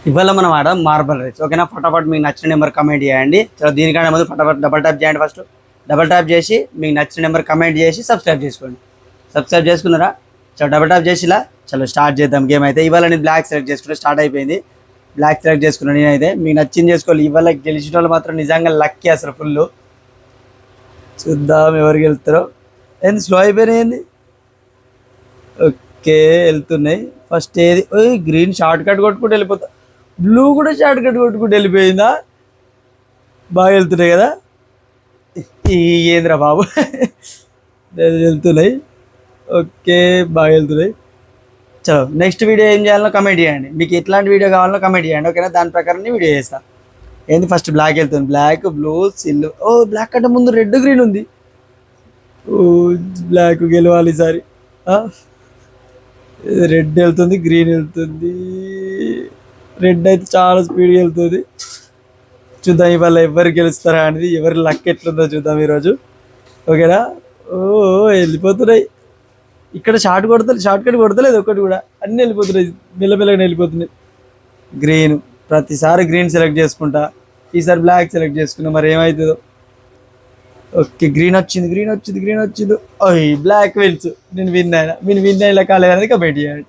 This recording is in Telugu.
ఇవాళ మనం ఆడ మార్బల్ రేస్ ఓకేనా. ఫటాఫట్ మీకు నచ్చిన నెంబర్ కమెంట్ చేయండి. సో దీనికంటే ముందు ఫటాఫట్ డబల్ ట్యాప్ చేయండి. ఫస్ట్ డబల్ ట్యాప్ చేసి మీకు నచ్చిన నెంబర్ కమెంట్ చేసి సబ్స్క్రైబ్ చేసుకోండి. సబ్స్క్రైబ్ చేసుకున్నారా? చలో డబల్ ట్యాప్ చేసి ఇలా చలో స్టార్ట్ చేద్దాం గేమ్ అయితే. ఇవాళ నేను బ్లాక్ సెలెక్ట్ చేసుకుంటే స్టార్ట్ అయిపోయింది. బ్లాక్ సెలెక్ట్ చేసుకున్నాను నేనైతే. మీకు నచ్చింది చేసుకోవాలి. ఇవాళ గెలిచిన వాళ్ళు మాత్రం నిజంగా లక్కీ అసలు ఫుల్. చూద్దాం ఎవరు గెలుస్తారో. ఏంది స్లో అయిపోయినాయింది. ఓకే వెళ్తున్నాయి. ఫస్ట్ ఏది గ్రీన్ షార్ట్ కట్ కొట్టుకుంటూ వెళ్ళిపోతా. బ్లూ కూడా షార్ట్ కట్ కొట్టుకుంటూ వెళ్ళిపోయిందా. బాగా వెళ్తున్నాయి కదా. ఈ ఏంద్రా బాబు వెళ్తున్నాయి. ఓకే బాగా వెళ్తున్నాయి. చలో నెక్స్ట్ వీడియో ఏం చేయాలో కమెంట్ చేయండి. మీకు ఎట్లాంటి వీడియో కావాలో కమెంట్ చేయండి ఓకేనా. దాని ప్రకారం వీడియో చేస్తాను. ఏంది ఫస్ట్ బ్లాక్ వెళ్తుంది. బ్లాక్ బ్లూ సిల్లు. బ్లాక్ కంటే ముందు రెడ్ గ్రీన్ ఉంది. బ్లాక్ గెలవాలి ఈసారి. రెడ్ వెళ్తుంది గ్రీన్ వెళ్తుంది. రెడ్ అయితే చాలా స్పీడ్గా వెళ్తుంది. చూద్దాం ఇవాళ ఎవరు గెలుస్తారా అనేది, ఎవరి లక్ ఎట్లుందో చూద్దాం ఈరోజు ఓకేనా. వెళ్ళిపోతున్నాయి. ఇక్కడ షార్ట్ కట్ కొడతలేదు ఒకటి కూడా. అన్నీ వెళ్ళిపోతున్నాయి, మెల్లమెల్లగా వెళ్ళిపోతున్నాయి. గ్రీన్ ప్రతిసారి గ్రీన్ సెలెక్ట్ చేసుకుంటా. ఈసారి బ్లాక్ సెలెక్ట్ చేసుకున్నా, మరి ఏమవుతుందో. ఓకే గ్రీన్ వచ్చింది. Black wins. నేను విన్ అయినా కాలేదనేది కమెంట్ చేయండి.